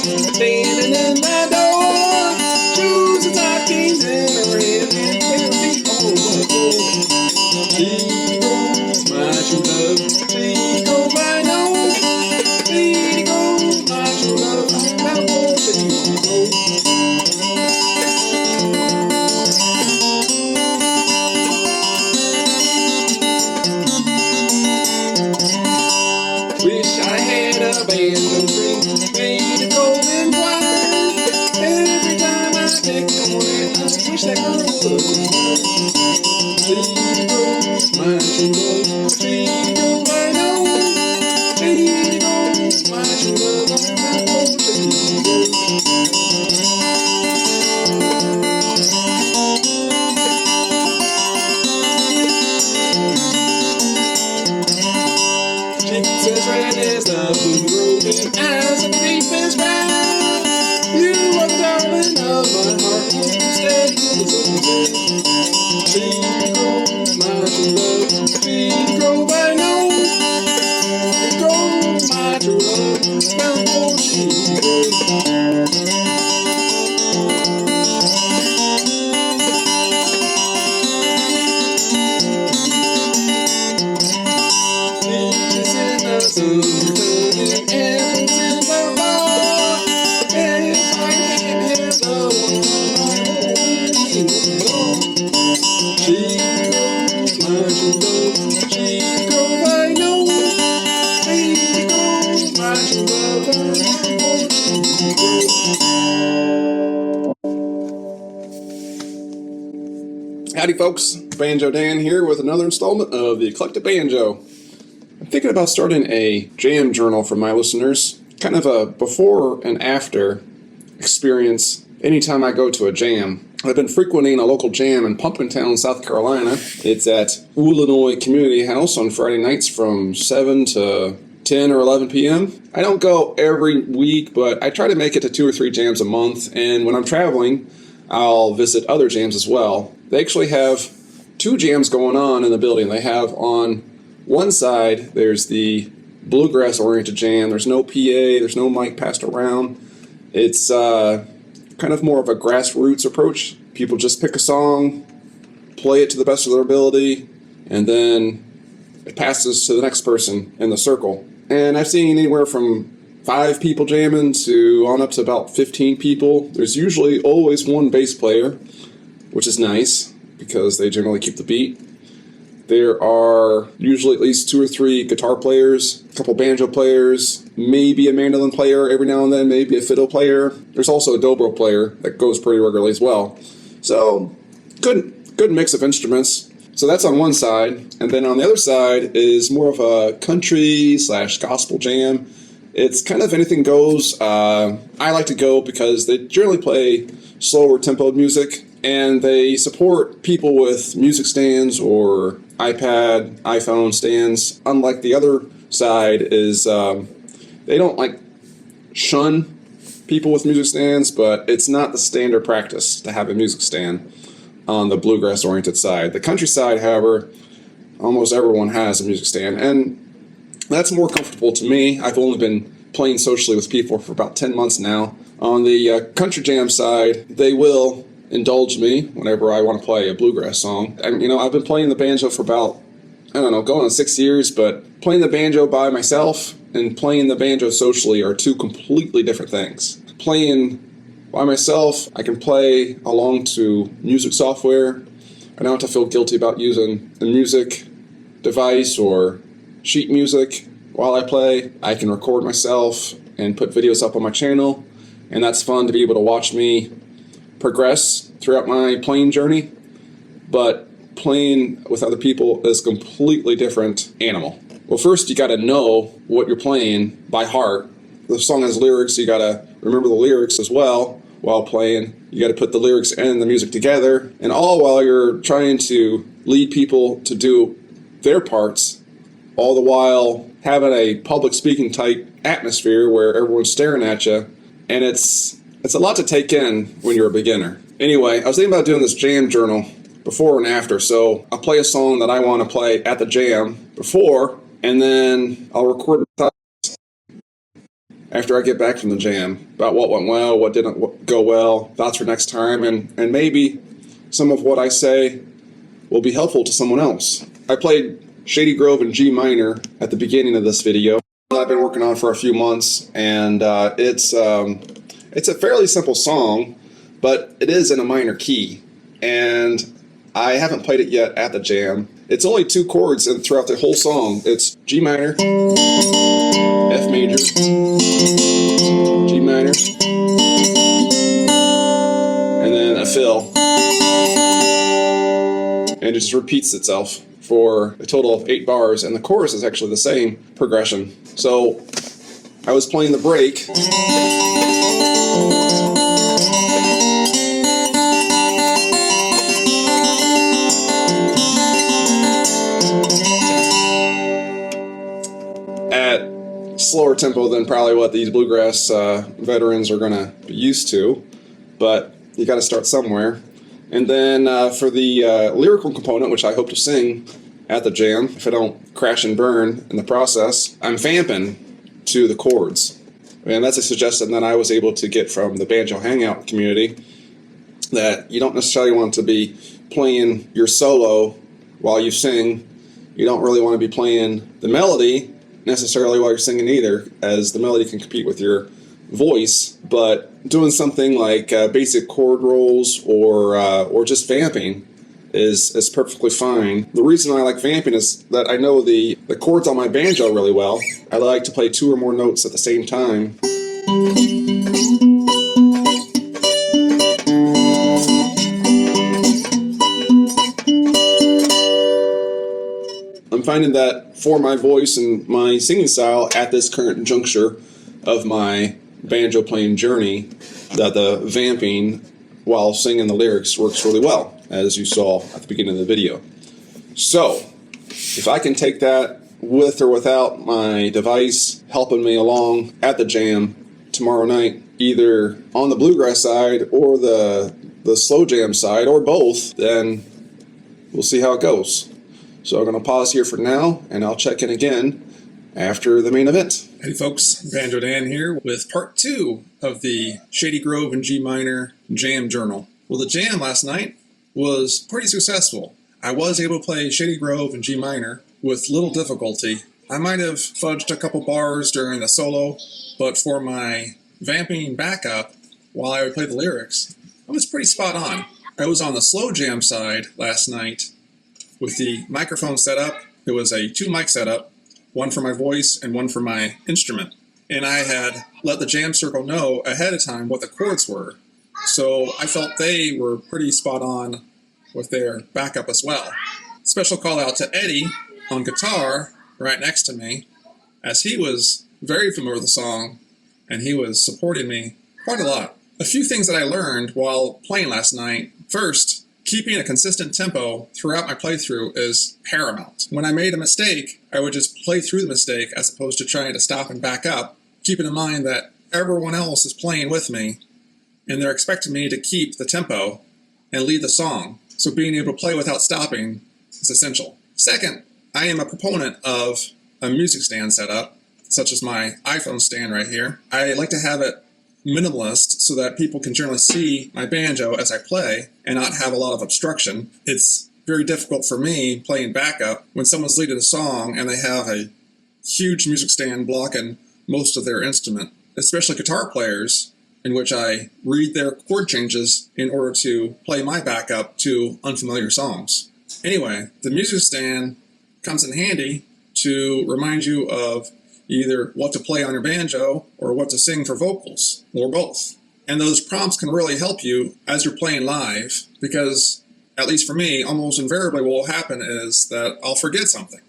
standing in my door, shoes and stockings in her hand, and bare feet on the floor. She goes, my true love. She goes, I know. She goes, my true love. I'm out for she goes. Wish I had a banjo string made of golden wire. Every time I pick on it, I wish that girl would. She goes, my true love. She goes, I know. She goes, my true love. I'm out for she goes. Cheeks as red as the blue road, and eyes as deep as brown. You are the darling of my heart, won't you stay till the sun sets? She grows, my true love. She grows, I know. She grows, my true love. Bound for she grows. Peaches in the summertime and apples in the fall. And if I can't have the one I hold, she won't go. She grows, my true love. She grows, I know. She grows, my true love. Howdy folks, Banjo Dan here with another installment of the Eclectic Banjo. I'm thinking about starting a jam journal for my listeners, kind of a before and after experience anytime I go to a jam. I've been frequenting a local jam in Pumpkintown, South Carolina. It's at Illinois Community House on Friday nights from 7 to 10 or 11 p.m. I don't go every week, but I try to make it to 2 or 3 jams a month, and when I'm traveling, I'll visit other jams as well. They actually have 2 jams going on in the building. They have on one side, there's the bluegrass-oriented jam. There's no PA, there's no mic passed around. It's kind of more of a grassroots approach. People just pick a song, play it to the best of their ability, and then it passes to the next person in the circle. And I've seen anywhere from 5 people jamming to on up to about 15 people. There's usually always one bass player, which is nice because they generally keep the beat. There are usually at least 2 or 3 guitar players, a couple banjo players, maybe a mandolin player every now and then, maybe a fiddle player. There's also a dobro player that goes pretty regularly as well. So, good mix of instruments. So that's on one side. And then on the other side is more of a country/gospel jam. It's kind of anything goes. I like to go because they generally play slower tempoed music, and they support people with music stands or iPad, iPhone stands. Unlike the other side is they don't like shun people with music stands, but it's not the standard practice to have a music stand on the bluegrass-oriented side. The country side, however, almost everyone has a music stand, and that's more comfortable to me. I've only been playing socially with people for about 10 months now. On the country jam side, they will indulge me whenever I want to play a bluegrass song. I've been playing the banjo for about, going on 6 years, but playing the banjo by myself and playing the banjo socially are 2 completely different things. Playing by myself, I can play along to music software. I don't have to feel guilty about using a music device or sheet music while I play. I can record myself and put videos up on my channel, and that's fun to be able to watch me progress throughout my playing journey. But playing with other people is a completely different animal. Well, first you got to know what you're playing by heart. The song has lyrics, you got to remember the lyrics as well while playing. You got to put the lyrics and the music together, and all while you're trying to lead people to do their parts, all the while having a public speaking type atmosphere where everyone's staring at you, and it's a lot to take in when you're a beginner. Anyway, I was thinking about doing this jam journal before and after, so I'll play a song that I want to play at the jam before, and then I'll record after I get back from the jam about what went well, what didn't go well, thoughts for next time, and maybe some of what I say will be helpful to someone else. I played Shady Grove in G minor at the beginning of this video. I've been working on for a few months, and it's a fairly simple song, but it is in a minor key, and I haven't played it yet at the jam. It's only 2 chords throughout the whole song. It's G minor, F major, G minor, and then a fill. And it just repeats itself for a total of 8 bars, and the chorus is actually the same progression. So I was playing the break. At slower tempo than probably what these bluegrass veterans are going to be used to, but you got to start somewhere. And then for the lyrical component, which I hope to sing at the jam, if I don't crash and burn in the process, I'm vamping to the chords. And that's a suggestion that I was able to get from the Banjo Hangout community, that you don't necessarily want to be playing your solo while you sing. You don't really want to be playing the melody necessarily while you're singing either, as the melody can compete with your voice, but doing something like basic chord rolls or just vamping is perfectly fine. The reason I like vamping is that I know the chords on my banjo really well. I like to play 2 or more notes at the same time. I'm finding that for my voice and my singing style at this current juncture of my banjo playing journey, that the vamping while singing the lyrics works really well, as you saw at the beginning of the video. So if I can take that with or without my device helping me along at the jam tomorrow night, either on the bluegrass side or the slow jam side, or both, then we'll see how it goes. So I'm going to pause here for now, and I'll check in again after the main event. Hey folks, Banjo Dan here with part 2 of the Shady Grove in G minor jam journal. Well, the jam last night was pretty successful. I was able to play Shady Grove in G minor with little difficulty. I might have fudged a couple bars during the solo, but for my vamping backup while I would play the lyrics, I was pretty spot on. I was on the slow jam side last night with the microphone setup. It was a 2-mic setup, one for my voice and one for my instrument. And I had let the jam circle know ahead of time what the chords were. So I felt they were pretty spot on with their backup as well. Special call out to Eddie on guitar right next to me, as he was very familiar with the song and he was supporting me quite a lot. A few things that I learned while playing last night. First, keeping a consistent tempo throughout my playthrough is paramount. When I made a mistake, I would just play through the mistake as opposed to trying to stop and back up, keeping in mind that everyone else is playing with me and they're expecting me to keep the tempo and lead the song. So being able to play without stopping is essential. Second, I am a proponent of a music stand setup, such as my iPhone stand right here. I like to have it minimalist so that people can generally see my banjo as I play and not have a lot of obstruction. It's very difficult for me playing backup when someone's leading a song and they have a huge music stand blocking most of their instrument, especially guitar players, in which I read their chord changes in order to play my backup to unfamiliar songs. Anyway, the music stand comes in handy to remind you of either what to play on your banjo or what to sing for vocals, or both. And those prompts can really help you as you're playing live, because, at least for me, almost invariably what will happen is that I'll forget something.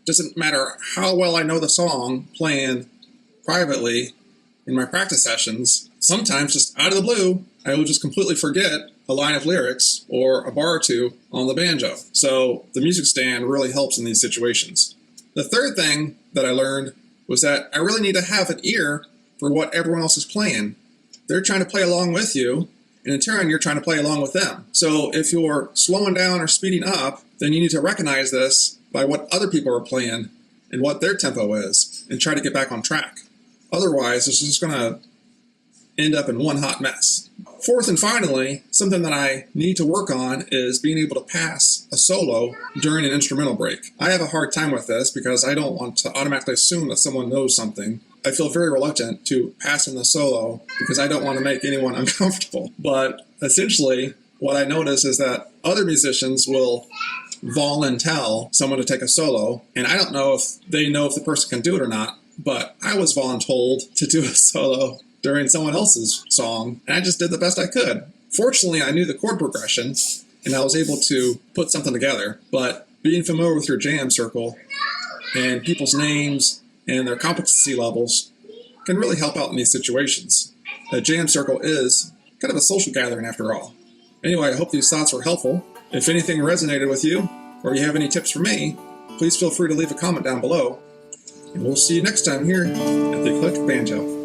Doesn't matter how well I know the song playing privately in my practice sessions, sometimes just out of the blue, I will just completely forget a line of lyrics or a bar or two on the banjo. So the music stand really helps in these situations. The third thing that I learned was that I really need to have an ear for what everyone else is playing. They're trying to play along with you, and in turn, you're trying to play along with them. So if you're slowing down or speeding up, then you need to recognize this by what other people are playing and what their tempo is, and try to get back on track. Otherwise, it's just going to end up in one hot mess. Fourth and finally, something that I need to work on is being able to pass a solo during an instrumental break. I have a hard time with this because I don't want to automatically assume that someone knows something. I feel very reluctant to pass in the solo because I don't want to make anyone uncomfortable. But essentially, what I notice is that other musicians will volunteer someone to take a solo, and I don't know if they know if the person can do it or not, but I was voluntold to do a solo during someone else's song, and I just did the best I could. Fortunately, I knew the chord progression, and I was able to put something together, but being familiar with your jam circle and people's names and their competency levels can really help out in these situations. A jam circle is kind of a social gathering after all. Anyway, I hope these thoughts were helpful. If anything resonated with you, or you have any tips for me, please feel free to leave a comment down below. And we'll see you next time here at the Eclectic Banjo.